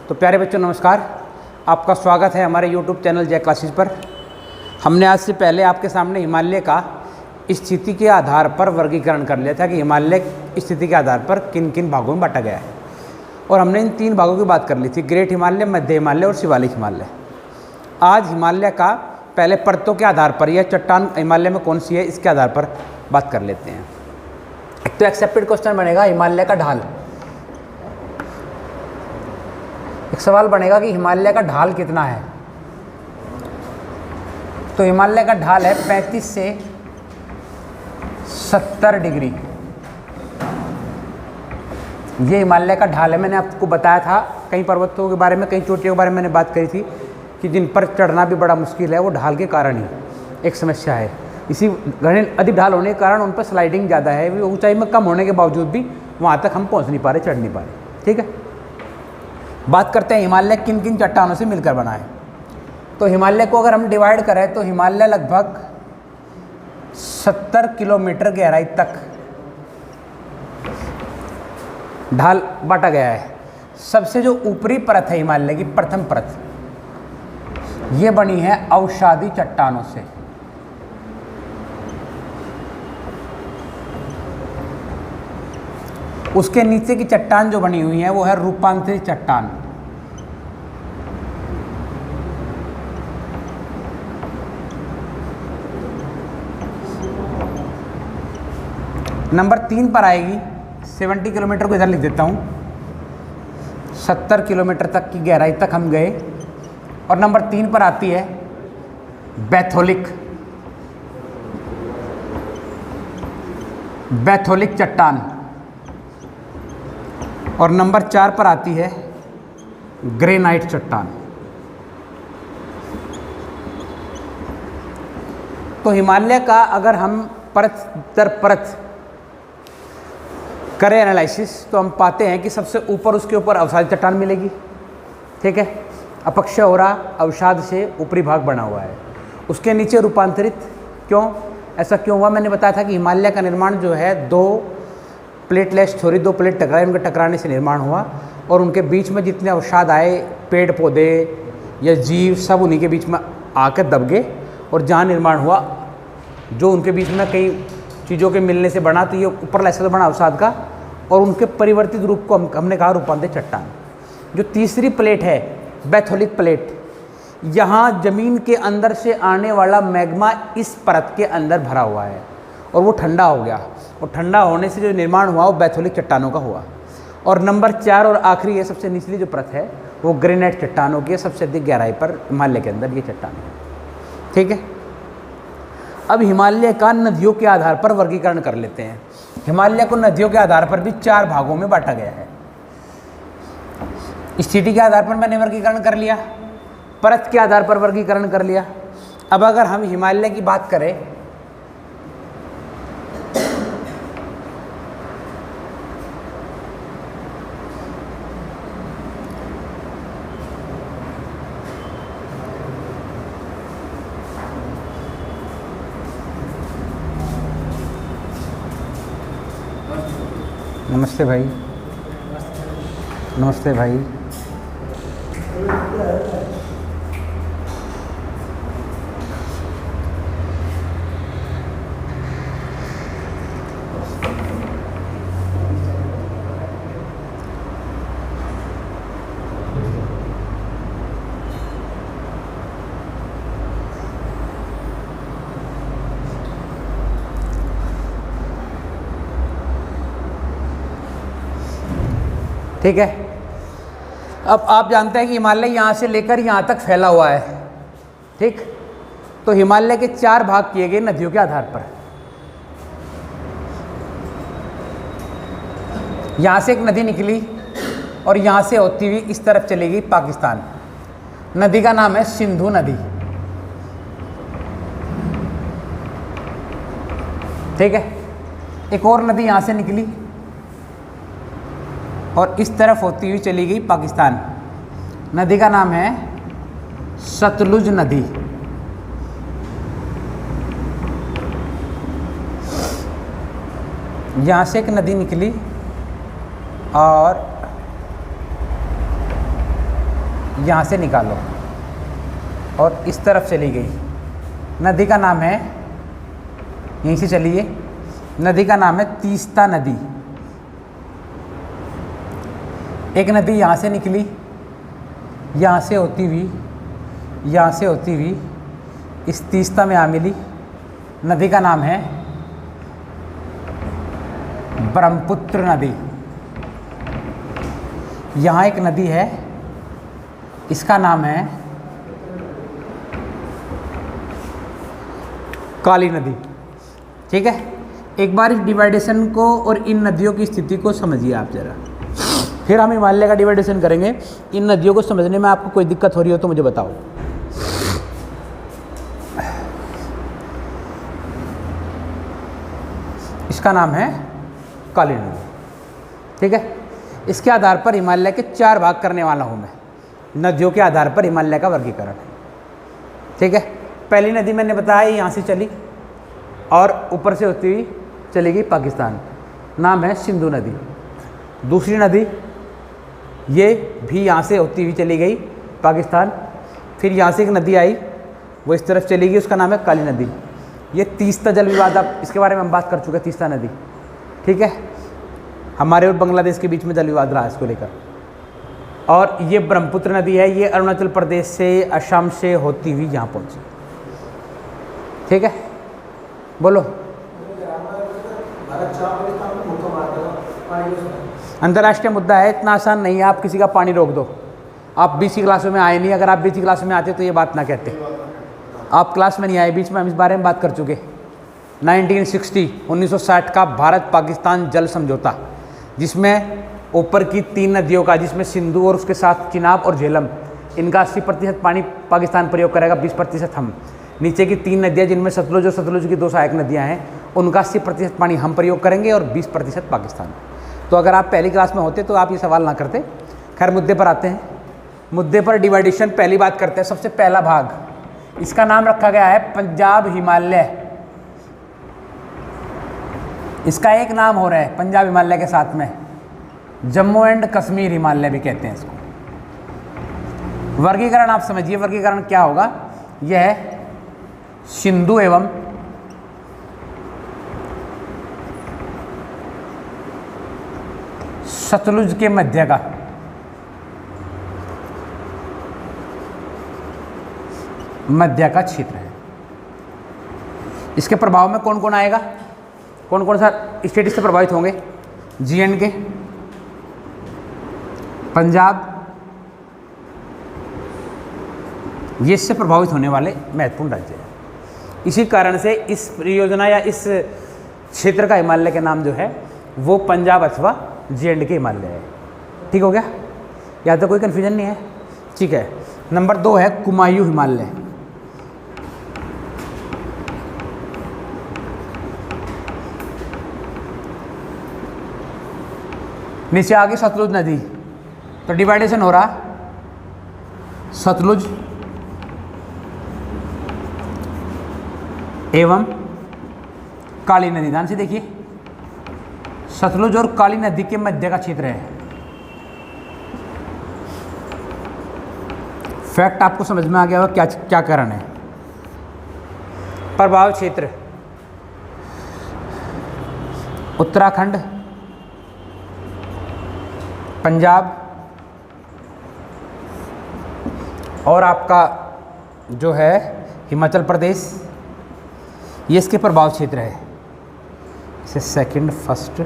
तो प्यारे बच्चों नमस्कार, आपका स्वागत है हमारे YouTube चैनल जय क्लासेस पर। हमने आज से पहले आपके सामने हिमालय का स्थिति के आधार पर वर्गीकरण कर लिया था कि हिमालय स्थिति के आधार पर किन किन भागों में बांटा गया है, और हमने इन 3 भागों की बात कर ली थी, ग्रेट हिमालय, मध्य हिमालय और शिवालिक हिमालय। आज हिमालय का पहले परतों के आधार पर यह चट्टान हिमालय में कौन सी है इसके आधार पर बात कर लेते हैं। तो एक्सेप्टेड क्वेश्चन बनेगा हिमालय का ढाल। एक सवाल बनेगा कि हिमालय का ढाल कितना है। तो हिमालय का ढाल है 35 से 70 डिग्री। ये हिमालय का ढाल है। मैंने आपको बताया था कई पर्वतों के बारे में, कई चोटियों के बारे में मैंने बात करी थी कि जिन पर चढ़ना भी बड़ा मुश्किल है, वो ढाल के कारण ही एक समस्या है। इसी घने अधिक ढाल होने के कारण उन पर स्लाइडिंग ज़्यादा है। वो ऊंचाई में कम होने के बावजूद भी वहाँ तक हम पहुँच नहीं पा रहे, चढ़ नहीं पा रहे। ठीक है, बात करते हैं हिमालय किन किन चट्टानों से मिलकर बना है। तो हिमालय को अगर हम डिवाइड करें तो हिमालय लगभग 70 किलोमीटर गहराई तक ढाल बांटा गया है। सबसे जो ऊपरी परत है हिमालय की, प्रथम परत, ये बनी है अवसादी चट्टानों से। उसके नीचे की चट्टान जो बनी हुई है वो है रूपांतरित चट्टान। नंबर 3 पर आएगी 70 किलोमीटर को इधर लिख देता हूँ, 70 किलोमीटर तक की गहराई तक हम गए। और नंबर 3 पर आती है बैथोलिक चट्टान। और नंबर 4 पर आती है ग्रेनाइट चट्टान। तो हिमालय का अगर हम परत दर परत करें एनालिसिस तो हम पाते हैं कि सबसे ऊपर उसके ऊपर अवसादी चट्टान मिलेगी। ठीक है, अपक्षय हो रहा, अवसाद से ऊपरी भाग बना हुआ है। उसके नीचे रूपांतरित। क्यों ऐसा क्यों हुआ? मैंने बताया था कि हिमालय का निर्माण जो है 2 प्लेटलेस छोरी, 2 प्लेट टकराए, उनके टकराने से निर्माण हुआ। और उनके बीच में जितने अवसाद आए, पेड़ पौधे या जीव, सब उन्हीं के बीच में आकर दब गए। और जहाँ निर्माण हुआ, जो उनके बीच में कई चीज़ों के मिलने से बना, तो ये ऊपर ऐसा तो बना अवसाद का। और उनके परिवर्तित रूप को हमने कहा रूपांतरित चट्टान। जो तीसरी प्लेट है बैथोलिक प्लेट, यहाँ ज़मीन के अंदर से आने वाला मैग्मा इस परत के अंदर भरा हुआ है और वो ठंडा हो गया। और ठंडा होने से जो निर्माण हुआ वो बैथोलिक चट्टानों का हुआ। और नंबर 4 और आखिरी है, सबसे निचली जो परत है वो ग्रेनाइट चट्टानों की है। सबसे अधिक गहराई पर हिमालय के अंदर ये चट्टान है। ठीक है, अब हिमालय का नदियों के आधार पर वर्गीकरण कर लेते हैं। हिमालय को नदियों के आधार पर भी 4 भागों में बांटा गया है। स्थिति के आधार पर मैंने वर्गीकरण कर लिया, परत के आधार पर वर्गीकरण कर लिया। अब अगर हम हिमालय की बात करें नमस्ते भाई, नमस्ते भाई। ठीक है, अब आप जानते हैं कि हिमालय यहाँ से लेकर यहाँ तक फैला हुआ है। ठीक, तो हिमालय के 4 भाग किए गए नदियों के आधार पर। यहाँ से एक नदी निकली और यहाँ से होती हुई इस तरफ चलेगी पाकिस्तान। नदी का नाम है सिंधु नदी। ठीक है, एक और नदी यहाँ से निकली और इस तरफ होती हुई चली गई पाकिस्तान। नदी का नाम है सतलुज नदी। यहाँ से एक नदी निकली और यहाँ से निकालो और इस तरफ चली गई। नदी का नाम है, यहीं से चलिए, नदी का नाम है तीस्ता नदी। एक नदी यहाँ से निकली, यहाँ से होती हुई, यहाँ से होती हुई इस तीस्ता में आ मिली। नदी का नाम है ब्रह्मपुत्र नदी। यहाँ एक नदी है, इसका नाम है काली नदी। ठीक है, एक बार इस डिवाइडेशन को और इन नदियों की स्थिति को समझिए आप ज़रा, फिर हम हिमालय का डिवाइडेशन करेंगे। इन नदियों को समझने में आपको कोई दिक्कत हो रही हो तो मुझे बताओ। इसका नाम है काली नदी। ठीक है, इसके आधार पर हिमालय के 4 भाग करने वाला हूँ मैं। नदियों के आधार पर हिमालय का वर्गीकरण। ठीक है, पहली नदी मैंने बताया यहाँ से चली और ऊपर से होती हुई चली गई पाकिस्तान, नाम है सिंधु नदी। दूसरी नदी ये भी यहाँ से होती हुई चली गई पाकिस्तान, फिर यहाँ से एक नदी आई वो इस तरफ चली गई, उसका नाम है काली नदी। ये तीस्ता जल विवाद, अब इसके बारे में हम बात कर चुके हैं, तीस्ता नदी। ठीक है, हमारे और बांग्लादेश के बीच में जल विवाद रहा इसको लेकर। और ये ब्रह्मपुत्र नदी है, ये अरुणाचल प्रदेश से, असम से होती हुई यहाँ पहुँची। ठीक है, बोलो। अंतर्राष्ट्रीय मुद्दा है, इतना आसान नहीं है आप किसी का पानी रोक दो। आप 20 की क्लासों में आए नहीं, अगर आप 20 की क्लास में आते तो ये बात ना कहते। आप क्लास में नहीं आए, बीच में हम इस बारे में बात कर चुके। 1960 का भारत पाकिस्तान जल समझौता, जिसमें ऊपर की 3 नदियों का, जिसमें सिंधु और उसके साथ चिनाब और झेलम, इनका 80% पानी पाकिस्तान प्रयोग करेगा, 20% हम। नीचे की 3 नदियाँ जिनमें सतलुज और सतलुज की 2 सहायक नदियाँ हैं, उनका 80% पानी हम प्रयोग करेंगे और 20% पाकिस्तान। तो अगर आप पहली क्लास में होते तो आप ये सवाल ना करते। खैर, मुद्दे पर आते हैं। मुद्दे पर डिवाइडेशन पहली बात करते हैं। सबसे पहला भाग, इसका नाम रखा गया है पंजाब हिमालय। इसका एक नाम हो रहा है पंजाब हिमालय के साथ में जम्मू एंड कश्मीर हिमालय भी कहते हैं इसको। वर्गीकरण आप समझिए, वर्गीकरण क्या होगा। यह है सिंधु एवं सतलुज के मध्य का क्षेत्र है। इसके प्रभाव में कौन कौन आएगा, कौन कौन सा स्टेट इससे प्रभावित होंगे? J&K, पंजाब, ये इससे प्रभावित होने वाले महत्वपूर्ण राज्य हैं। इसी कारण से इस परियोजना या इस क्षेत्र का हिमालय के नाम जो है वो पंजाब अथवा J&K हिमालय है। ठीक हो गया, या तो कोई कन्फ्यूजन नहीं है? ठीक है। नंबर 2 है कुमायूं हिमालय। नीचे आगे सतलुज नदी, तो डिवाइडेशन हो रहा सतलुज एवं काली नदी। ध्यान से देखिए, सतलुज और काली नदी के मध्य का क्षेत्र है। फैक्ट आपको समझ में आ गया होगा क्या क्या कारण है। प्रभाव क्षेत्र उत्तराखंड, पंजाब और आपका जो है हिमाचल प्रदेश, ये इसके प्रभाव क्षेत्र है। इसे सेकंड, फर्स्ट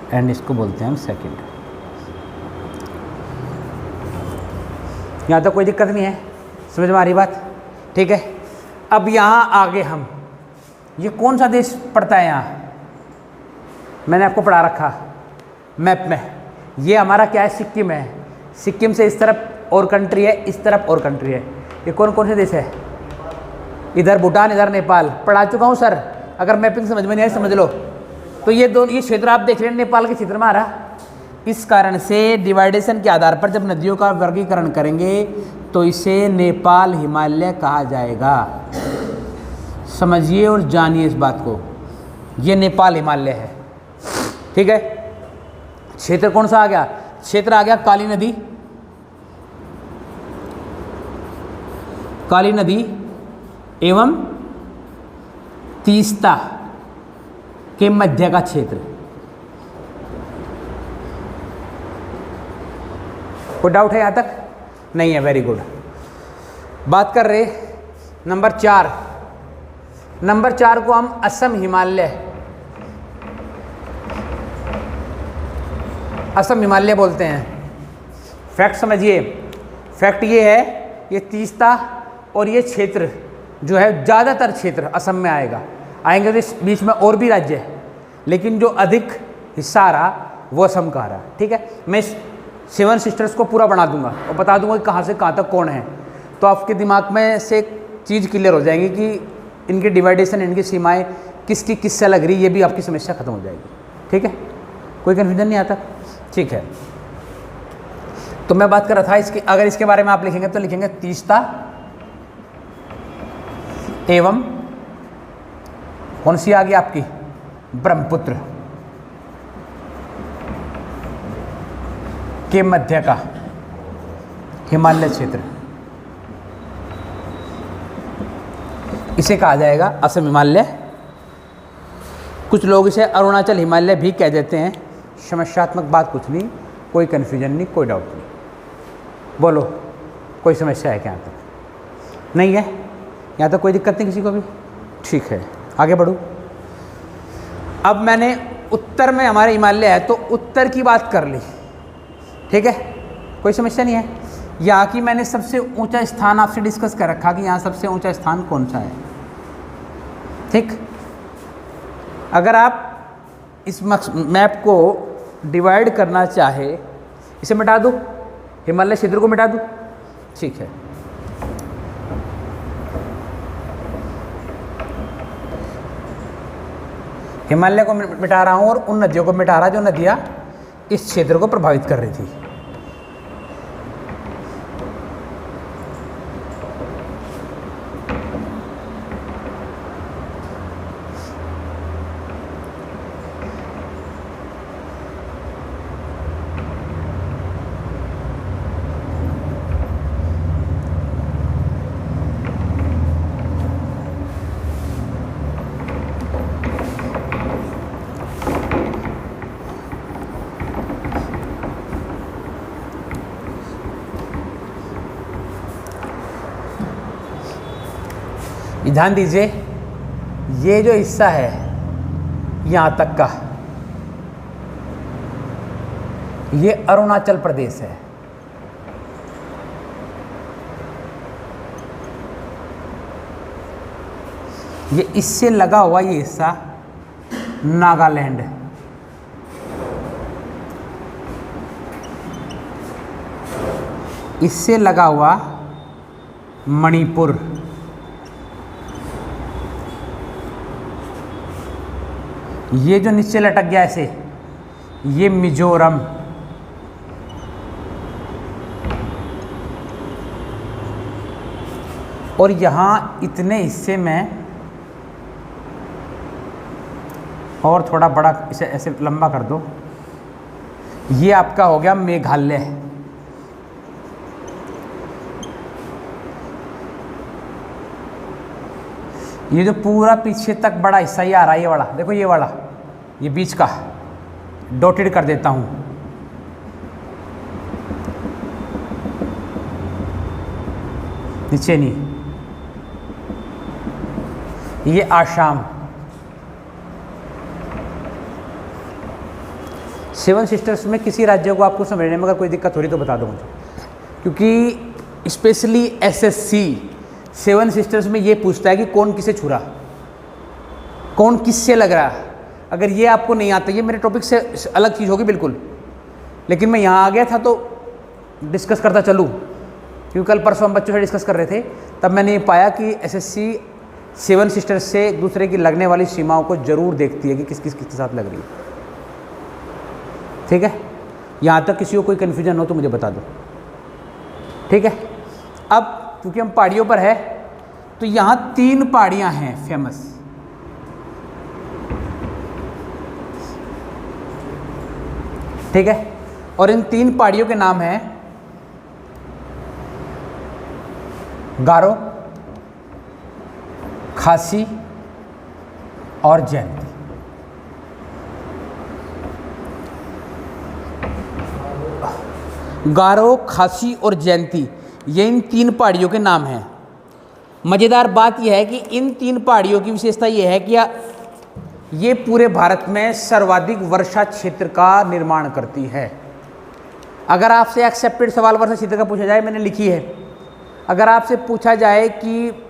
एंड इसको बोलते हैं हम सेकंड। यहाँ तो कोई दिक्कत नहीं है, समझ में आ रही बात? ठीक है। अब यहाँ आगे हम, ये कौन सा देश पड़ता है यहाँ? मैंने आपको पढ़ा रखा मैप में। ये हमारा क्या है? सिक्किम है। सिक्किम से इस तरफ और कंट्री है, इस तरफ और कंट्री है। ये कौन कौन से देश है? इधर भूटान, इधर नेपाल। पढ़ा चुका हूँ सर, अगर मैपिंग समझ में नहीं आई समझ लो। तो ये क्षेत्र आप देख रहे हैं नेपाल के क्षेत्र में आ रहा। इस कारण से डिवाइडेशन के आधार पर जब नदियों का वर्गीकरण करेंगे तो इसे नेपाल हिमालय कहा जाएगा। समझिए और जानिए इस बात को, ये नेपाल हिमालय है। ठीक है। क्षेत्र कौन सा आ गया? क्षेत्र आ गया काली नदी, काली नदी एवं तीस्ता के मध्य का क्षेत्र। कोई डाउट है यहाँ तक? नहीं है, वेरी गुड। बात कर रहे नंबर 4। नंबर 4 को हम असम हिमालय बोलते हैं। फैक्ट समझिए, फैक्ट ये है, ये तीस्ता और ये क्षेत्र जो है ज़्यादातर क्षेत्र असम में आएंगे तो इस बीच में और भी राज्य है, लेकिन जो अधिक हिस्सा आ रहा वो असम का आ रहा। ठीक है, मैं इस 7 सिस्टर्स को पूरा बना दूंगा और बता दूंगा कि कहाँ से कहाँ तक कौन है, तो आपके दिमाग में से एक चीज़ क्लियर हो जाएगी कि इनकी डिवाइडेशन, इनकी सीमाएं किसकी किससे लग रही, ये भी आपकी समस्या खत्म हो जाएगी। ठीक है, कोई कन्फ्यूजन नहीं आता? ठीक है, तो मैं बात कर रहा था इसकी, अगर इसके बारे में आप लिखेंगे तो लिखेंगे तीस्ता एवं कौन सी आ गई आपकी, ब्रह्मपुत्र के मध्य का हिमालय क्षेत्र, इसे कहा जाएगा असम हिमालय। कुछ लोग इसे अरुणाचल हिमालय भी कह देते हैं। समस्यात्मक बात कुछ नहीं, कोई कन्फ्यूजन नहीं, कोई डाउट नहीं। बोलो, कोई समस्या है क्या यहाँ तक? नहीं है, यहाँ तक कोई दिक्कत नहीं किसी को भी? ठीक है, आगे बढ़ूँ। अब मैंने उत्तर में हमारे हिमालय है तो उत्तर की बात कर ली। ठीक है, कोई समस्या नहीं है। यहाँ की मैंने सबसे ऊंचा स्थान आपसे डिस्कस कर रखा कि यहाँ सबसे ऊंचा स्थान कौन सा है। ठीक, अगर आप इस मैप को डिवाइड करना चाहे, इसे मिटा दो, हिमालय क्षेत्र को मिटा दो। ठीक है, हिमालय को मिटा रहा हूँ और उन नदियों को मिटा रहा जो नदियाँ इस क्षेत्र को प्रभावित कर रही थी। ध्यान दीजिए, ये जो हिस्सा है यहाँ तक का, ये अरुणाचल प्रदेश है। ये इससे लगा हुआ ये हिस्सा नागालैंड है। इससे लगा हुआ मणिपुर, ये जो नीचे लटक गया ऐसे, ये मिजोरम, और यहाँ इतने हिस्से में और थोड़ा बड़ा, इसे ऐसे लंबा कर दो, ये आपका हो गया मेघालय। ये जो पूरा पीछे तक बड़ा हिस्सा ये आ रहा है, ये वाला देखो, ये वाला, ये बीच का डॉटेड कर देता हूँ। नीचे नहीं, ये आसाम। 7 सिस्टर्स में किसी राज्य को आपको समझने में अगर कोई दिक्कत हो रही तो बता दो मुझे, क्योंकि स्पेशली एसएससी 7 सिस्टर्स में ये पूछता है कि कौन किसे छुरा, कौन किससे लग रहा है। अगर ये आपको नहीं आता, ये मेरे टॉपिक से अलग चीज़ होगी बिल्कुल, लेकिन मैं यहाँ आ गया था तो डिस्कस करता चलूँ, क्योंकि कल परसों हम बच्चों से डिस्कस कर रहे थे, तब मैंने ये पाया कि एसएससी 7 सिस्टर्स से एक दूसरे की लगने वाली सीमाओं को जरूर देखती है कि किस किसके साथ लग रही है। ठीक है, यहाँ तक किसी को कोई कन्फ्यूजन हो तो मुझे बता दो। ठीक है, अब क्योंकि हम पहाड़ियों पर है तो यहाँ 3 पहाड़ियाँ हैं फेमस। ठीक है, और इन 3 पहाड़ियों के नाम हैं गारो, खासी और जयंती। गारो, खासी और जयंती, ये इन 3 पहाड़ियों के नाम हैं। मज़ेदार बात यह है कि इन 3 पहाड़ियों की विशेषता यह है कि ये पूरे भारत में सर्वाधिक वर्षा क्षेत्र का निर्माण करती है। अगर आपसे एक्सेप्टेड सवाल वर्षा क्षेत्र का पूछा जाए, मैंने लिखी है, अगर आपसे पूछा जाए कि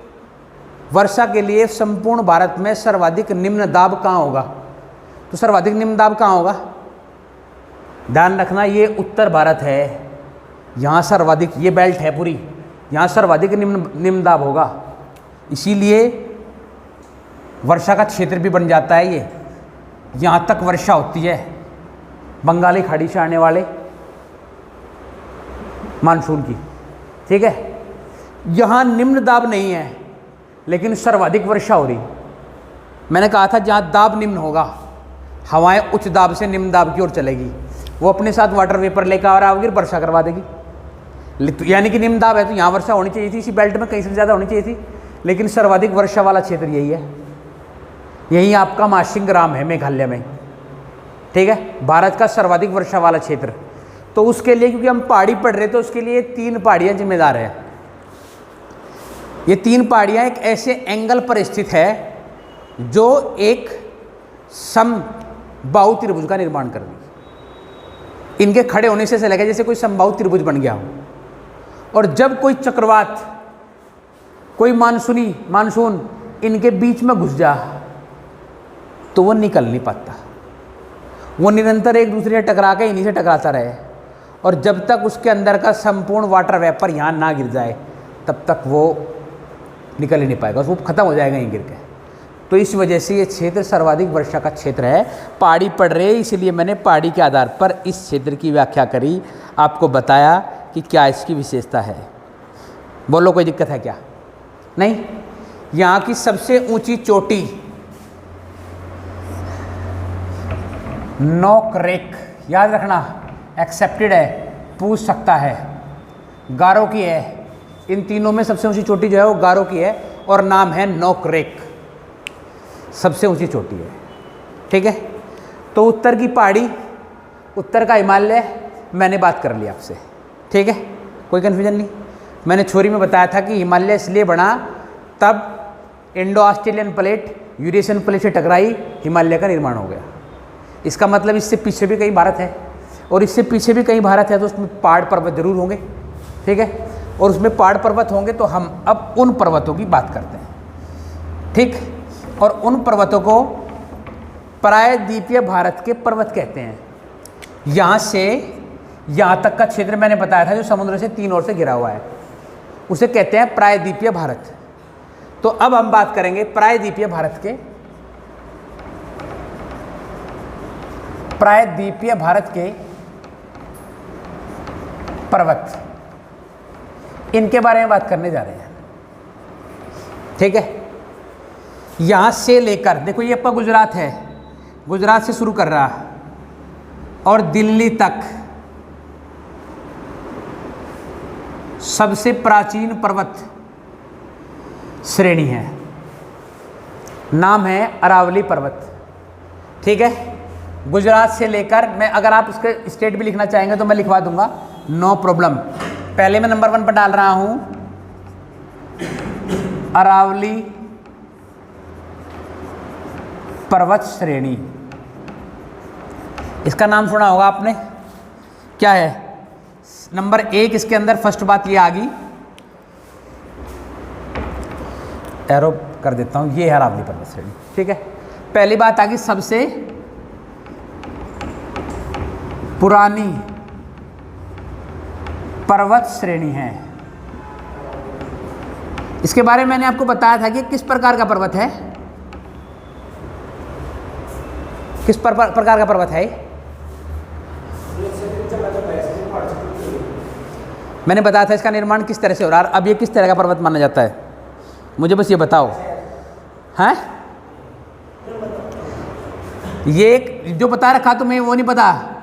वर्षा के लिए संपूर्ण भारत में सर्वाधिक निम्न दाब कहाँ होगा, तो सर्वाधिक निम्न दाब कहाँ होगा? ध्यान रखना, ये उत्तर भारत है, यहाँ सर्वाधिक, ये बेल्ट है पूरी, यहाँ सर्वाधिक निम्न दाब होगा, इसीलिए वर्षा का क्षेत्र भी बन जाता है। ये यहाँ तक वर्षा होती है बंगाली खाड़ी से आने वाले मानसून की, ठीक है। यहाँ निम्न दाब नहीं है लेकिन सर्वाधिक वर्षा हो रही। मैंने कहा था जहाँ दाब निम्न होगा, हवाएं उच्च दाब से निम्न दाब की ओर चलेगी, वो अपने साथ वाटर वेपर लेकर आ रहा होगी, वर्षा करवा देगी। यानी कि निम्न दाब है तो यहाँ वर्षा होनी चाहिए थी, इसी बेल्ट में कहीं से ज़्यादा होनी चाहिए थी, लेकिन सर्वाधिक वर्षा वाला क्षेत्र यही है। यही आपका माशिंगराम है मेघालय में, ठीक है, भारत का सर्वाधिक वर्षा वाला क्षेत्र। तो उसके लिए, क्योंकि हम पहाड़ी पढ़ रहे तो उसके लिए 3 पहाड़ियाँ जिम्मेदार हैं। ये 3 पहाड़ियाँ एक ऐसे एंगल पर स्थित है जो एक समबाहु त्रिभुज का निर्माण कर रही। इनके खड़े होने से ऐसा लगे जैसे कोई समबाहु त्रिभुज बन गया हो, और जब कोई चक्रवात, कोई मानसून इनके बीच में घुस जा तो वो निकल नहीं पाता, वो निरंतर एक दूसरे से टकरा के इन्हीं से टकराता रहे, और जब तक उसके अंदर का संपूर्ण वाटर वेपर यहाँ ना गिर जाए तब तक वो निकल ही नहीं पाएगा, वो खत्म हो जाएगा यहीं गिर के। तो इस वजह से ये क्षेत्र सर्वाधिक वर्षा का क्षेत्र है। पहाड़ी पढ़ रहे, इसलिए मैंने पहाड़ी के आधार पर इस क्षेत्र की व्याख्या करी, आपको बताया कि क्या इसकी विशेषता है। बोलो कोई दिक्कत है क्या? नहीं। यहाँ की सबसे ऊंची चोटी नोकरेक, याद रखना, एक्सेप्टेड है, पूछ सकता है, गारो की है। इन तीनों में सबसे ऊंची चोटी जो है वो गारो की है और नाम है नोकरेक, सबसे ऊंची चोटी है, ठीक है। तो उत्तर की पहाड़ी, उत्तर का हिमालय मैंने बात कर ली आपसे, ठीक है, कोई कन्फ्यूजन नहीं। मैंने थ्योरी में बताया था कि हिमालय इसलिए बना तब Indo Australian plate Eurasian plate से टकराई, हिमालय का निर्माण हो गया। इसका मतलब इससे पीछे भी कहीं भारत है, और इससे पीछे भी कहीं भारत है, तो उसमें पहाड़ पर्वत जरूर होंगे, ठीक है, और उसमें पहाड़ पर्वत होंगे। तो हम अब उन पर्वतों की बात करते हैं, ठीक, और उन पर्वतों को प्रायद्वीपीय भारत के पर्वत कहते हैं। यहाँ से यहाँ तक का क्षेत्र मैंने बताया था जो समुद्र से 3 ओर से घिरा हुआ है, उसे कहते हैं प्रायद्वीपीय भारत। तो अब हम बात करेंगे प्रायद्वीपीय भारत के, प्रायद्वीपीय भारत के पर्वत, इनके बारे में बात करने जा रहे हैं, ठीक है। यहां से लेकर, देखो ये आपका गुजरात है, गुजरात से शुरू कर रहा और दिल्ली तक सबसे प्राचीन पर्वत श्रेणी है, नाम है अरावली पर्वत, ठीक है। गुजरात से लेकर, मैं अगर आप उसके स्टेट भी लिखना चाहेंगे तो मैं लिखवा दूंगा, नो प्रॉब्लम। पहले मैं नंबर 1 पर डाल रहा हूं अरावली पर्वत श्रेणी। इसका नाम सुना होगा आपने, क्या है? नंबर 1 इसके अंदर फर्स्ट बात ये आ गई, एरो कर देता हूं, ये है अरावली पर्वत श्रेणी, ठीक है। पहली बात आ गई, सबसे पुरानी पर्वत श्रेणी है। इसके बारे में मैंने आपको बताया था कि किस प्रकार का पर्वत है, किस प्रकार का पर्वत है। मैंने बताया था इसका निर्माण किस तरह से हो रहा है। अब ये किस तरह का पर्वत माना जाता है, मुझे बस ये बताओ, हैं? ये एक जो बता रखा तुम्हें वो नहीं पता,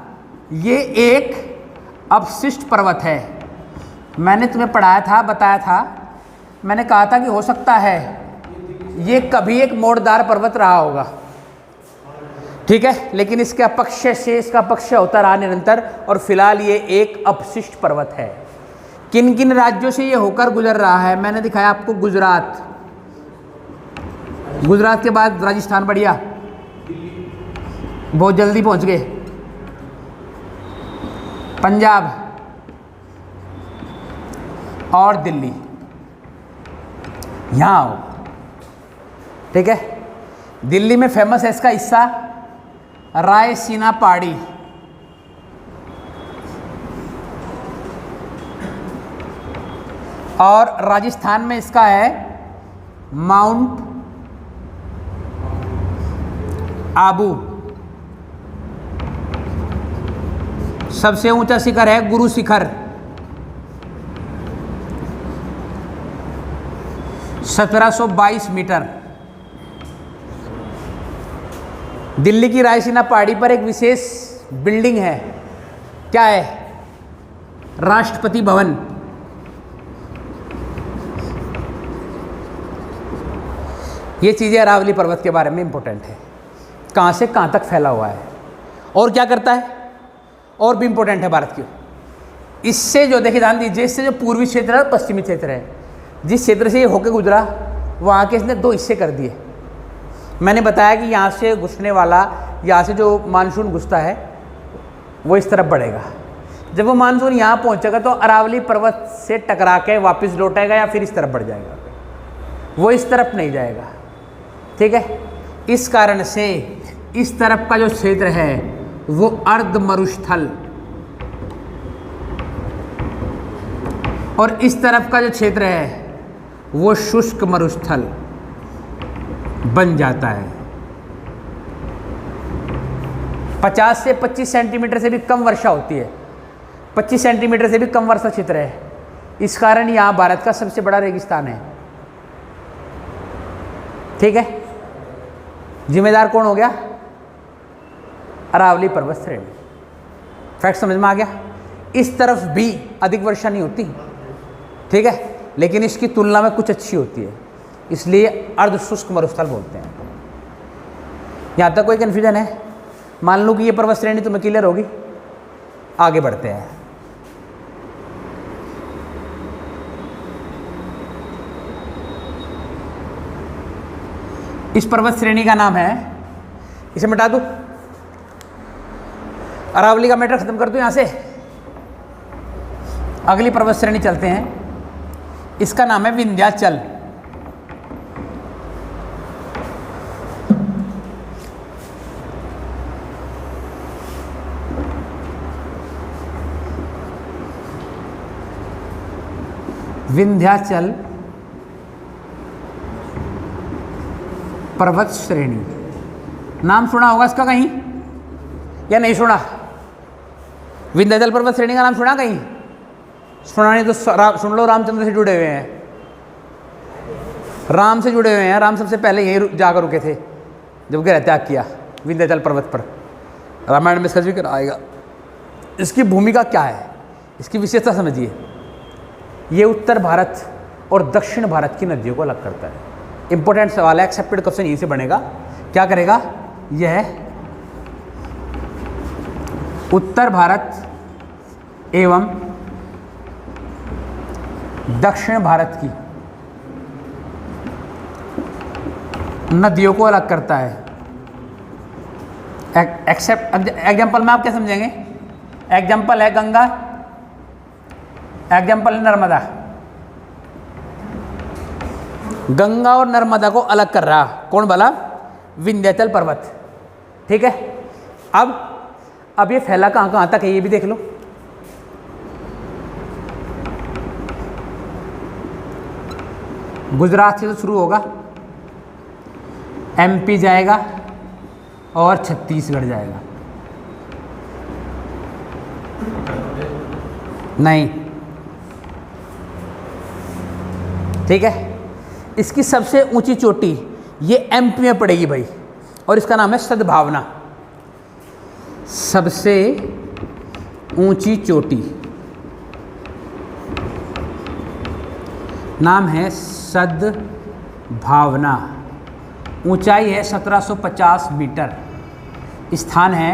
ये एक अवशिष्ट पर्वत है। मैंने तुम्हें पढ़ाया था, बताया था, मैंने कहा था कि हो सकता है ये कभी एक मोड़दार पर्वत रहा होगा, ठीक है, लेकिन इसके अपक्ष से इसका अपक्ष होता रहा निरंतर, और फिलहाल ये एक अपशिष्ट पर्वत है। किन किन राज्यों से ये होकर गुजर रहा है? मैंने दिखाया आपको गुजरात, गुजरात के बाद राजस्थान, बढ़िया, बहुत जल्दी पहुंच गए, पंजाब और दिल्ली, यहाँ आओ, ठीक है। दिल्ली में फेमस है इसका हिस्सा रायसीना पहाड़ी, और राजस्थान में इसका है माउंट आबू, सबसे ऊंचा शिखर है गुरु शिखर, 1722 मीटर। दिल्ली की रायसीना पहाड़ी पर एक विशेष बिल्डिंग है, क्या है? राष्ट्रपति भवन। ये चीज़ें अरावली पर्वत के बारे में इंपॉर्टेंट है, कहाँ से कहाँ तक फैला हुआ है और क्या करता है, और भी इंपॉर्टेंट है भारत की। इससे जो देखिए ध्यान दीजिए, इससे जो पूर्वी क्षेत्र है, पश्चिमी क्षेत्र है, जिस क्षेत्र से ये होकर गुजरा वहाँ के इसने 2 हिस्से कर दिए। मैंने बताया कि यहाँ से घुसने वाला, यहाँ से जो मानसून घुसता है वो इस तरफ बढ़ेगा, जब वो मानसून यहाँ पहुँचेगा तो अरावली पर्वत से टकरा के वापस लौटेगा या फिर इस तरफ बढ़ जाएगा, वो इस तरफ नहीं जाएगा, ठीक है। इस कारण से इस तरफ का जो क्षेत्र है वो अर्ध मरुस्थल, और इस तरफ का जो क्षेत्र है वो शुष्क मरुस्थल बन जाता है। 50 से 25 सेंटीमीटर से भी कम वर्षा होती है, 25 सेंटीमीटर से भी कम वर्षा क्षेत्र है, इस कारण यहाँ भारत का सबसे बड़ा रेगिस्तान है, ठीक है। जिम्मेदार कौन हो गया? अरावली पर्वत श्रेणी। फैक्ट समझ में आ गया? इस तरफ भी अधिक वर्षा नहीं होती, ठीक है, लेकिन इसकी तुलना में कुछ अच्छी होती है, इसलिए अर्ध शुष्क मरुस्थल बोलते हैं। यहाँ तक कोई कन्फ्यूजन है? मान लो कि ये पर्वत श्रेणी तुम्हें क्लियर होगी, आगे बढ़ते हैं। इस पर्वत श्रेणी का नाम है, इसे मिटा दूं, अरावली का मैटर खत्म कर दूं यहाँ से, अगली पर्वत श्रेणी चलते हैं। इसका नाम है विंध्याचल। विंध्याचल पर्वत श्रेणी, नाम सुना होगा इसका कहीं या नहीं सुना? विंध्याचल पर्वत श्रेणी का नाम सुना कहीं? सुना नहीं तो सुन लो, रामचंद्र से जुड़े हुए हैं, राम से जुड़े हुए हैं। राम सबसे पहले यहीं जाकर रुके थे जब गृह त्याग किया विंध्याचल पर्वत पर, रामायण में इसका जिक्र आएगा। इसकी भूमिका क्या है, इसकी विशेषता समझिए। ये उत्तर भारत और दक्षिण भारत की नदियों को अलग करता है। इंपॉर्टेंट सवाल है, एक्सेप्टेड क्वेश्चन यहीं से बनेगा। क्या करेगा? यह उत्तर भारत एवं दक्षिण भारत की नदियों को अलग करता है। एक्सेप्ट एग्जाम्पल में आप क्या समझेंगे? एग्जाम्पल है गंगा, एग्जाम्पल है नर्मदा। गंगा और नर्मदा को अलग कर रहा कौन वाला? विंध्याचल पर्वत, ठीक है। अब ये फैला कहाँ कहाँ तक है ये भी देख लो। गुजरात से तो शुरू होगा, एमपी जाएगा और छत्तीसगढ़ जाएगा। नहीं, ठीक है। इसकी सबसे ऊंची चोटी ये एमपी में पड़ेगी भाई, और इसका नाम है सद्भावना। सबसे ऊंची चोटी नाम है सद्भावना। ऊंचाई है 1750 मीटर, स्थान है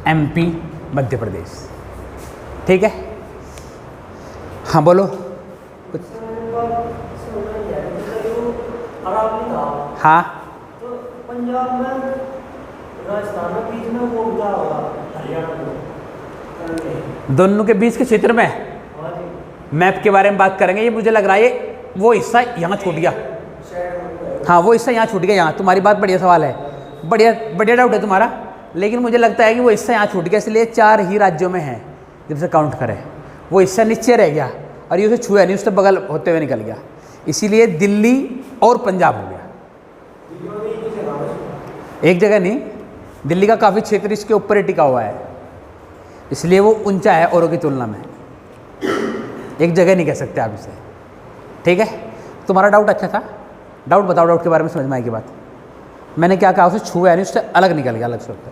एमपी मध्य प्रदेश। ठीक है, हाँ बोलो कुछ। हाँ तो पंजाब में, राजस्थान में, बीच में वो क्या होगा, हरियाणा में, दोनों के बीच के क्षेत्र में मैप के बारे में बात करेंगे। ये मुझे लग रहा है ये वो हिस्सा यहाँ छूट गया। हाँ वो हिस्सा यहाँ छूट गया। यहाँ तुम्हारी बात बढ़िया सवाल है, बढ़िया बढ़िया डाउट है तुम्हारा, लेकिन मुझे लगता है कि वो हिस्सा यहाँ छूट गया, इसलिए 4 ही राज्यों में है जब से काउंट करें। वो हिस्सा नीचे रह गया और ये उसे छुआ नहीं, उससे बगल होते हुए निकल गया, इसीलिए दिल्ली और पंजाब हो गया। एक जगह नहीं, दिल्ली का काफ़ी क्षेत्र इसके ऊपर ही टिका हुआ है, इसलिए वो ऊंचा है औरों की तुलना में। एक जगह नहीं कह सकते आप इसे। ठीक है, तुम्हारा डाउट अच्छा था। डाउट बताओ, डाउट के बारे में समझ में आएगी बात। मैंने क्या कहा, उसे छुआ नहीं, उससे अलग निकल गया, अलग से होकर।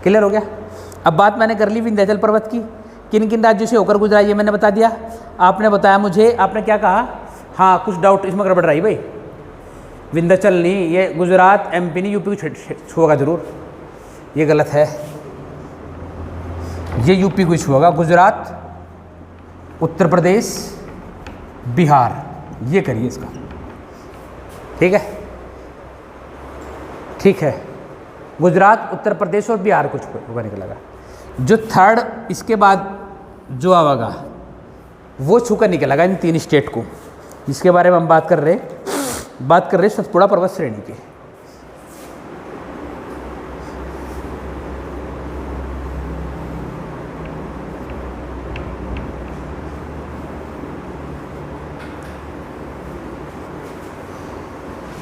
क्लियर हो गया। अब बात मैंने कर ली विंध्याचल पर्वत की, किन किन राज्यों से होकर गुजरा ये मैंने बता दिया। आपने बताया मुझे, आपने क्या कहा, हाँ कुछ डाउट इसमें गड़बड़ रही भाई। विंध्याचल नहीं, ये गुजरात एमपी नहीं, यूपी को छुएगा जरूर, ये गलत है। ये यूपी को छुएगा, गुजरात, उत्तर प्रदेश, बिहार, ये करिए इसका। ठीक है, ठीक है, गुजरात, उत्तर प्रदेश और बिहार को छुएगा निकलेगा। जो थर्ड इसके बाद जो आएगा वो छूकर निकलेगा इन 3 स्टेट को, जिसके बारे में हम बात कर रहे सतपुड़ा पर्वत श्रेणी के।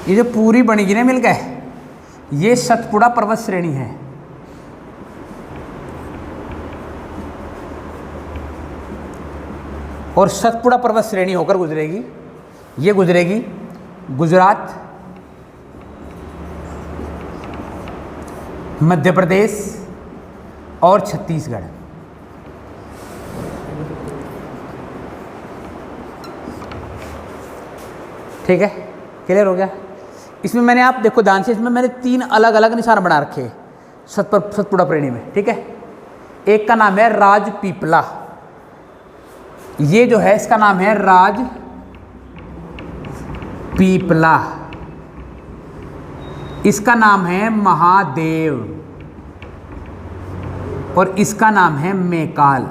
ये जो पूरी बनेगी ना मिल गए, ये सतपुड़ा पर्वत श्रेणी है। और सतपुड़ा पर्वत श्रेणी होकर गुजरेगी, ये गुजरेगी गुजरात, मध्य प्रदेश और छत्तीसगढ़। ठीक है, क्लियर हो गया। इसमें मैंने, आप देखो ध्यान से, इसमें मैंने 3 अलग अलग निशान बना रखे सतपुड़ा श्रेणी में। ठीक है, एक का नाम है राजपीपला, ये जो है इसका नाम है राजपीपला, इसका नाम है महादेव और इसका नाम है मैकाल।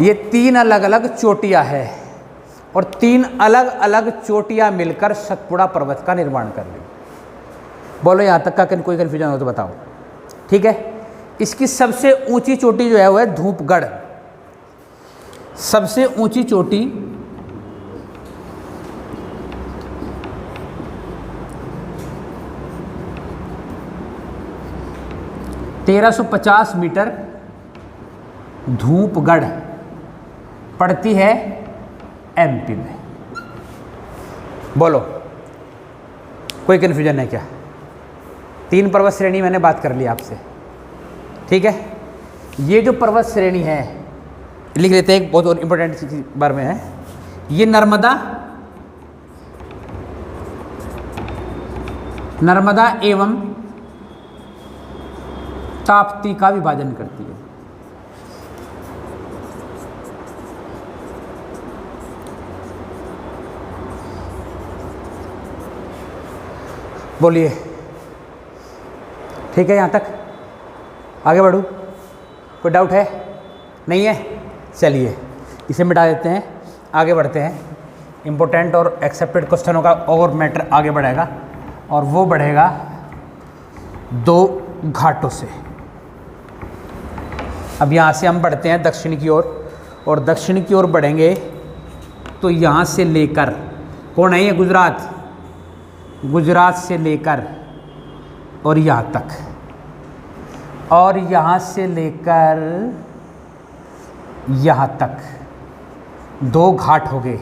ये 3 अलग अलग चोटियां है और 3 अलग अलग चोटियां मिलकर सतपुड़ा पर्वत का निर्माण कर रही। बोलो यहाँ तक का कोई कन्फ्यूजन हो तो बताओ। ठीक है, इसकी सबसे ऊंची चोटी जो है वो है धूपगढ़। सबसे ऊंची चोटी (1350 मीटर) धूपगढ़ पड़ती है एमपी में। बोलो कोई कन्फ्यूजन है क्या? 3 पर्वत श्रेणी मैंने बात कर ली आपसे। ठीक है, ये जो पर्वत श्रेणी है लिख लेते हैं, एक बहुत और इम्पोर्टेंट चीज बारे में है। ये नर्मदा एवं ताप्ती का विभाजन करती है। बोलिए, ठीक है यहाँ तक? आगे बढ़ूँ? कोई डाउट है? नहीं है? चलिए इसे मिटा देते हैं, आगे बढ़ते हैं। इम्पोर्टेंट और एक्सेप्टेड क्वेश्चनों का और मैटर आगे बढ़ेगा, और वो बढ़ेगा 2 घाटों से। अब यहाँ से हम बढ़ते हैं दक्षिण की ओर, और दक्षिण की ओर बढ़ेंगे तो यहाँ से लेकर, कौन है ये? गुजरात। गुजरात से लेकर और यहाँ तक, और यहाँ से लेकर यहाँ तक 2 घाट हो गए।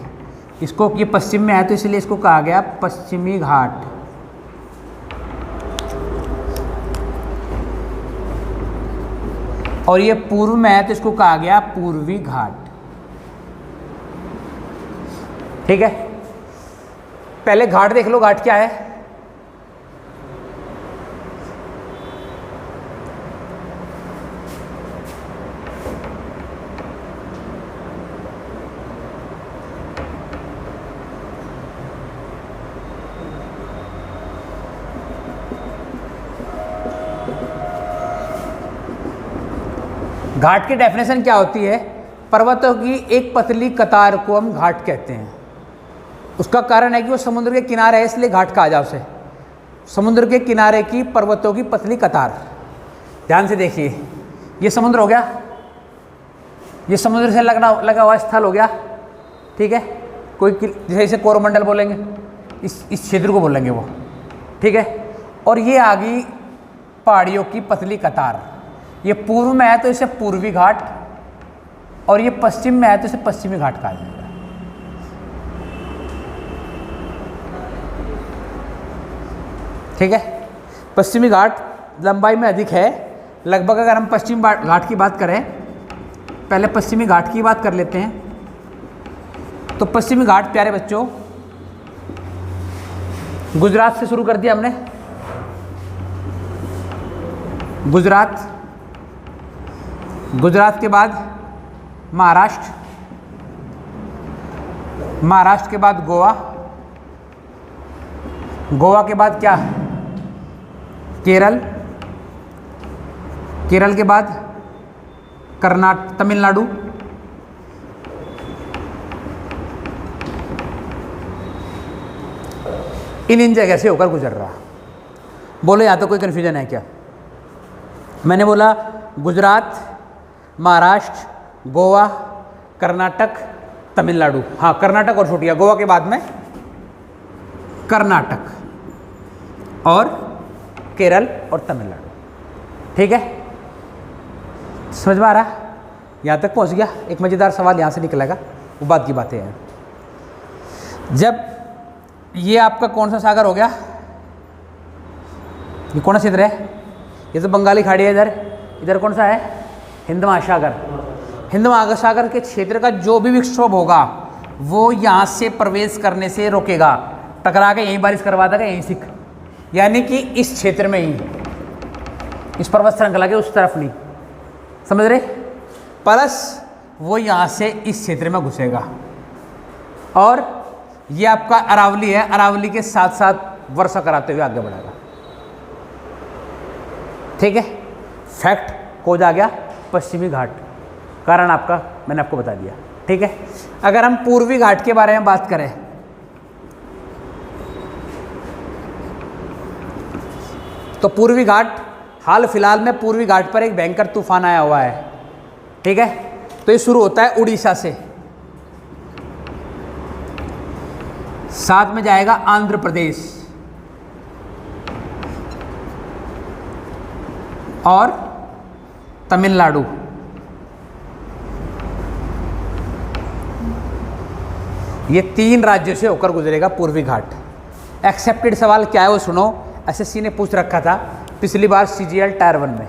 इसको, ये पश्चिम में है तो इसलिए इसको कहा गया पश्चिमी घाट। और ये पूर्व में है तो इसको कहा गया पूर्वी घाट। ठीक है, पहले घाट देख लो, घाट क्या है। घाट की डेफिनेशन क्या होती है? पर्वतों की एक पतली कतार को हम घाट कहते हैं। उसका कारण है कि वो समुद्र के किनारे है, इसलिए घाट कहा जाए उसे। समुद्र के किनारे की पर्वतों की पतली कतार। ध्यान से देखिए, ये समुद्र हो गया, ये समुद्र से लगा हुआ स्थल हो गया, ठीक है। कोई जैसे इसे कोरोमंडल बोलेंगे, इस क्षेत्र को बोलेंगे वो, ठीक है। और ये आ गई पहाड़ियों की पतली कतार। ये पूर्व में है तो इसे पूर्वी घाट, और ये पश्चिम में है तो इसे पश्चिमी घाट कहा जाएगा। ठीक है। पश्चिमी घाट लंबाई में अधिक है लगभग। अगर हम पश्चिम घाट की बात करें, पहले पश्चिमी घाट की बात कर लेते हैं। तो पश्चिमी घाट प्यारे बच्चों, गुजरात से शुरू कर दिया हमने। गुजरात के बाद महाराष्ट्र, महाराष्ट्र के बाद गोवा, गोवा के बाद क्या, केरल, केरल के बाद तमिलनाडु, इन जगह से होकर गुजर रहा। बोलो यहाँ तो कोई कन्फ्यूजन है क्या? मैंने बोला गुजरात, महाराष्ट्र, गोवा, कर्नाटक, तमिलनाडु। हाँ, कर्नाटक और छूट गया, गोवा के बाद में कर्नाटक और केरल और तमिलनाडु। ठीक है, समझ में आ रहा? यहाँ तक पहुँच गया। एक मज़ेदार सवाल यहाँ से निकलेगा, वो बात की बातें हैं। जब ये आपका कौन सा सागर हो गया, ये कौन सा क्षेत्र है? ये तो बंगाली खाड़ी है। इधर कौन सा है? हिंद महासागर। हिंद महासागर के क्षेत्र का जो भी विक्षोभ होगा वो यहाँ से प्रवेश करने से रोकेगा, टकरा के यहीं बारिश करवा देगा, यहीं सिक, यानी कि इस क्षेत्र में ही, इस पर्वत श्रृंखला के उस तरफ नहीं, समझ रहे? प्लस वो यहाँ से इस क्षेत्र में घुसेगा। और ये आपका अरावली है, अरावली के साथ साथ वर्षा कराते हुए आगे बढ़ेगा। ठीक है, फैक्ट खोज आ गया पश्चिमी घाट, कारण आपका मैंने आपको बता दिया। ठीक है, अगर हम पूर्वी घाट के बारे में बात करें, तो पूर्वी घाट, हाल फिलहाल में पूर्वी घाट पर एक भयंकर तूफान आया हुआ है। ठीक है, तो ये शुरू होता है उड़ीसा से, साथ में जाएगा आंध्र प्रदेश और तमिलनाडु। ये 3 राज्यों से होकर गुजरेगा पूर्वी घाट। एक्सेप्टेड सवाल क्या है वो सुनो। एसएससी ने पूछ रखा था पिछली बार CGL टायर 1 में,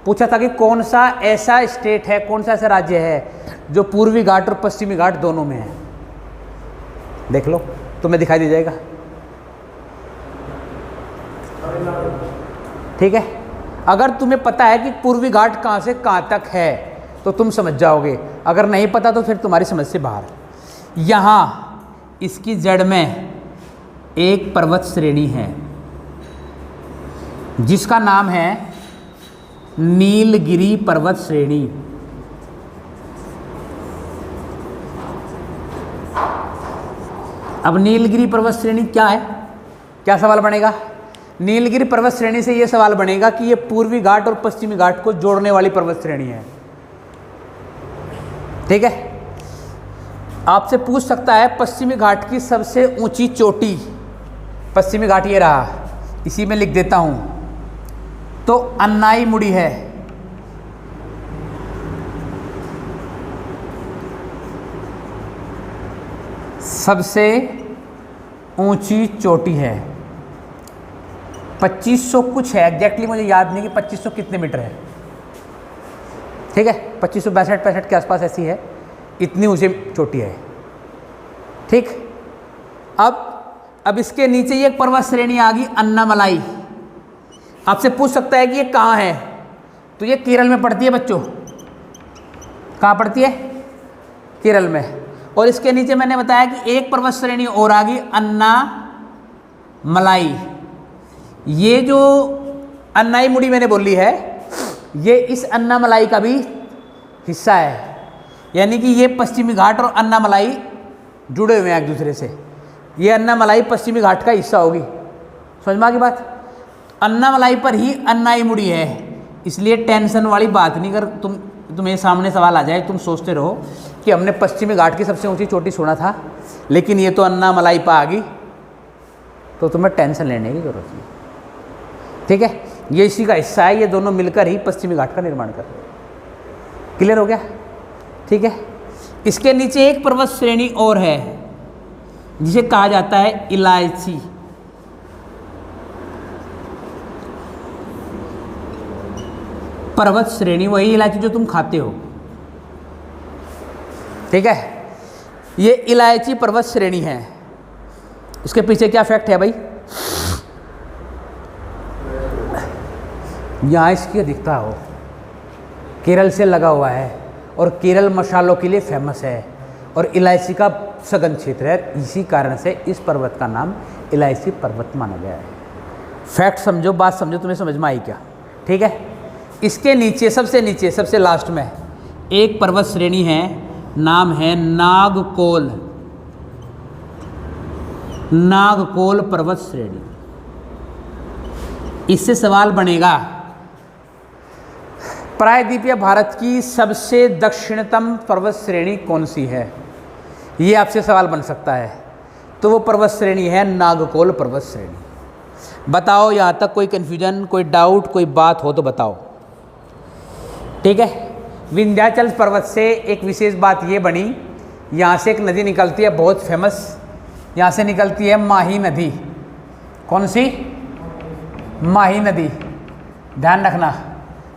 पूछा था कि कौन सा ऐसा स्टेट है, कौन सा ऐसा राज्य है जो पूर्वी घाट और पश्चिमी घाट दोनों में है। देख लो, तुम्हें दिखाई दे जाएगा। ठीक है, अगर तुम्हें पता है कि पूर्वी घाट कहाँ से कहाँ तक है तो तुम समझ जाओगे, अगर नहीं पता तो फिर तुम्हारी समझ से बाहर। यहाँ इसकी जड़ में एक पर्वत श्रेणी है जिसका नाम है नीलगिरी पर्वत श्रेणी। अब नीलगिरी पर्वत श्रेणी क्या है? क्या सवाल बनेगा? नीलगिरी पर्वत श्रेणी से यह सवाल बनेगा कि यह पूर्वी घाट और पश्चिमी घाट को जोड़ने वाली पर्वत श्रेणी है। ठीक है, आपसे पूछ सकता है पश्चिमी घाट की सबसे ऊंची चोटी, पश्चिमी घाट ये रहा, इसी में लिख देता हूं, तो अन्नाईमुड़ी है। सबसे ऊंची चोटी है, 2500 कुछ है, एग्जैक्टली मुझे याद नहीं कि 2500 कितने मीटर है। ठीक है, 2562-65 के आसपास ऐसी है, इतनी ऊंची चोटी है। ठीक, अब अब इसके नीचे ये एक पर्वत श्रेणी आ गई अन्नामलाई। आपसे पूछ सकता है कि ये कहाँ है, तो ये केरल में पड़ती है बच्चों। कहाँ पड़ती है? केरल में। और इसके नीचे मैंने बताया कि एक पर्वत श्रेणी और आ गई अन्नामलाई। ये जो अन्नाईमुड़ी मैंने बोली है, ये इस अन्नामलाई का भी हिस्सा है, यानी कि ये पश्चिमी घाट और अन्नामलाई जुड़े हुए हैं एक दूसरे से। ये अन्नामलाई पश्चिमी घाट का हिस्सा होगी। समझ में आ गई बात? अन्नामलाई पर ही अन्नाईमुड़ी है, इसलिए टेंशन वाली बात नहीं। कर तुम्हें सामने सवाल आ जाए, तुम सोचते रहो कि हमने पश्चिमी घाट की सबसे ऊंची चोटी सुना था, लेकिन ये तो अन्नामलाई पर आ गई, तो तुम्हें टेंशन लेने की जरूरत नहीं। ठीक है, ये इसी का हिस्सा है। ये दोनों मिलकर ही पश्चिमी घाट का निर्माण कर रहे हैं। क्लियर हो गया? ठीक है। इसके नीचे एक पर्वत श्रेणी और है जिसे कहा जाता है इलायची। पर्वत श्रेणी वही इलायची जो तुम खाते हो। ठीक है, ये इलायची पर्वत श्रेणी है। इसके पीछे क्या फैक्ट है भाई? यहाँ इसकी दिखता हो, केरल से लगा हुआ है और केरल मसालों के लिए फेमस है और इलायची का सघन क्षेत्र है। इसी कारण से इस पर्वत का नाम इलायची पर्वत माना गया है। फैक्ट समझो, बात समझो, तुम्हें समझ में आई क्या? ठीक है। इसके नीचे सबसे लास्ट में एक पर्वत श्रेणी है, नाम है नागकोल। नागकोल पर्वत श्रेणी। इससे सवाल बनेगा, प्रायद्वीपीय भारत की सबसे दक्षिणतम पर्वत श्रेणी कौन सी है? ये आपसे सवाल बन सकता है। तो वो पर्वत श्रेणी है नागकोल पर्वत श्रेणी। बताओ, यहाँ तक कोई कन्फ्यूजन, कोई डाउट, कोई बात हो तो बताओ। ठीक है। विंध्याचल पर्वत से एक विशेष बात ये बनी, यहाँ से एक नदी निकलती है बहुत फेमस, यहाँ से निकलती है माही नदी। कौन सी? माही नदी। ध्यान रखना,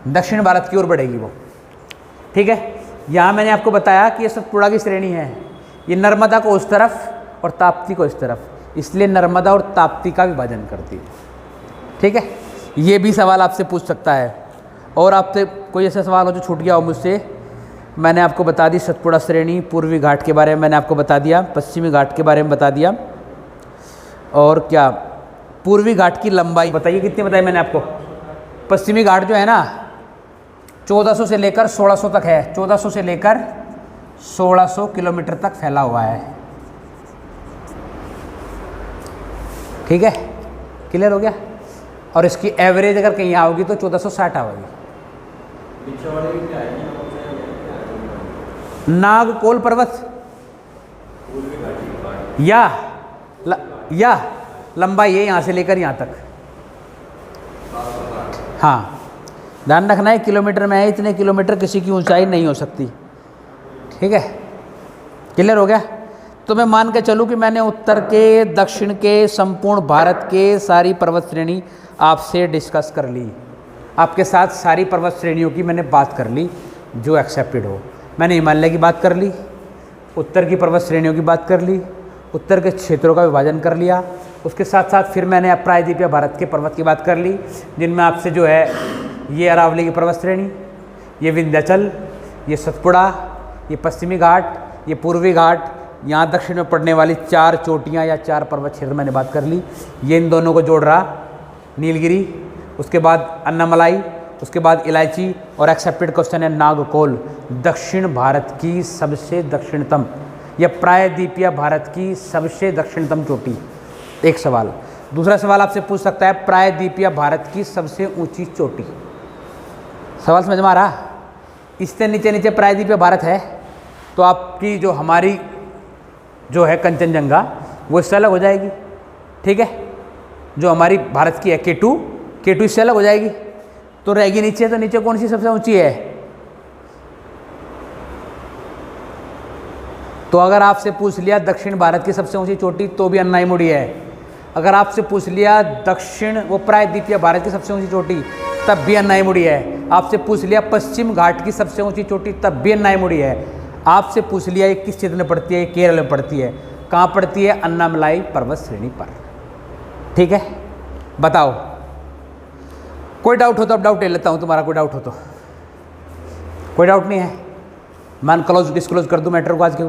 दक्षिण भारत की ओर बढ़ेगी वो। ठीक है। यहाँ मैंने आपको बताया कि ये सतपुड़ा की श्रेणी है। ये नर्मदा को उस तरफ और ताप्ती को इस तरफ, इसलिए नर्मदा और ताप्ती का विभाजन करती है। ठीक है। ये भी सवाल आपसे पूछ सकता है। और आपसे कोई ऐसा सवाल हो जो छूट गया हो मुझसे, मैंने आपको बता दी सतपुड़ा श्रेणी, पूर्वी घाट के बारे में मैंने आपको बता दिया, पश्चिमी घाट के बारे में बता दिया, और क्या पूर्वी घाट की लंबाई बताइए कितनी बताई मैंने आपको? पश्चिमी घाट जो है ना 1400 से लेकर 1600 तक है। 1400 से लेकर 1600 किलोमीटर तक फैला हुआ है। ठीक है, क्लियर हो गया? और इसकी एवरेज अगर कहीं आओगी तो 1460 आओगी। नागकोल पर्वत या लंबाई है यहाँ से लेकर यहाँ तक। हाँ, ध्यान रखना है, किलोमीटर में है। इतने किलोमीटर किसी की ऊंचाई नहीं हो सकती। ठीक है, क्लियर हो गया? तो मैं मान के चलूँ कि मैंने उत्तर के, दक्षिण के, संपूर्ण भारत के सारी पर्वत श्रेणी आपसे डिस्कस कर ली। आपके साथ सारी पर्वत श्रेणियों की मैंने बात कर ली जो एक्सेप्टेड हो। मैंने हिमालय की बात कर ली, उत्तर की पर्वत श्रेणियों की बात कर ली, उत्तर के क्षेत्रों का विभाजन कर लिया। उसके साथ साथ फिर मैंने प्रायद्वीपीय भारत के पर्वत की बात कर ली, जिनमें आपसे जो है ये अरावली की पर्वत श्रेणी, ये विंध्याचल, ये सतपुड़ा, ये पश्चिमी घाट, ये पूर्वी घाट, यहाँ दक्षिण में पड़ने वाली 4 चोटियाँ या 4 पर्वत क्षेत्र मैंने बात कर ली। ये इन दोनों को जोड़ रहा नीलगिरी, उसके बाद अन्नामलाई, उसके बाद इलायची, और एक्सेप्टेड क्वेश्चन है नागकोल, दक्षिण भारत की सबसे दक्षिणतम या प्रायद्वीपीय भारत की सबसे दक्षिणतम चोटी। एक सवाल। दूसरा सवाल आपसे पूछ सकता है प्रायद्वीपीय भारत की सबसे ऊंची चोटी। सवाल समझ में आ रहा? इससे नीचे नीचे प्रायद्वीपीय भारत है तो आपकी जो हमारी जो है कंचनजंगा वो इससे अलग हो जाएगी। ठीक है, जो हमारी भारत की है K2 इससे अलग हो जाएगी, तो रहेगी नीचे। तो नीचे कौन सी सबसे ऊंची है? तो अगर आपसे पूछ लिया दक्षिण भारत की सबसे ऊंची चोटी तो भी अन्नाईमुड़ी है। अगर आपसे पूछ लिया दक्षिण वो प्रायद्वीपीय भारत की सबसे ऊंची चोटी तब भी अन्नाईमुड़ी है। आपसे पूछ लिया पश्चिम घाट की सबसे ऊंची चोटी तब भी अन्नाईमुड़ी है। आपसे पूछ लिया ये किस क्षेत्र में पड़ती है? ये केरल में पड़ती है। कहाँ पड़ती है? अन्नामलाई पर्वत श्रेणी पर। ठीक है, बताओ कोई डाउट हो तो अब डाउट ले लेता हूँ तुम्हारा, कोई डाउट हो तो। कोई डाउट नहीं है? मान क्लोज डिस्क्लोज कर दूँ मैटर को आज के।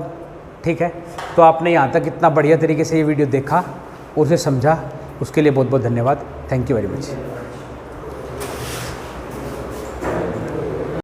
ठीक है, तो आपने यहाँ तक इतना बढ़िया तरीके से ये वीडियो देखा और उसे समझा, उसके लिए बहुत बहुत धन्यवाद। Thank you very much.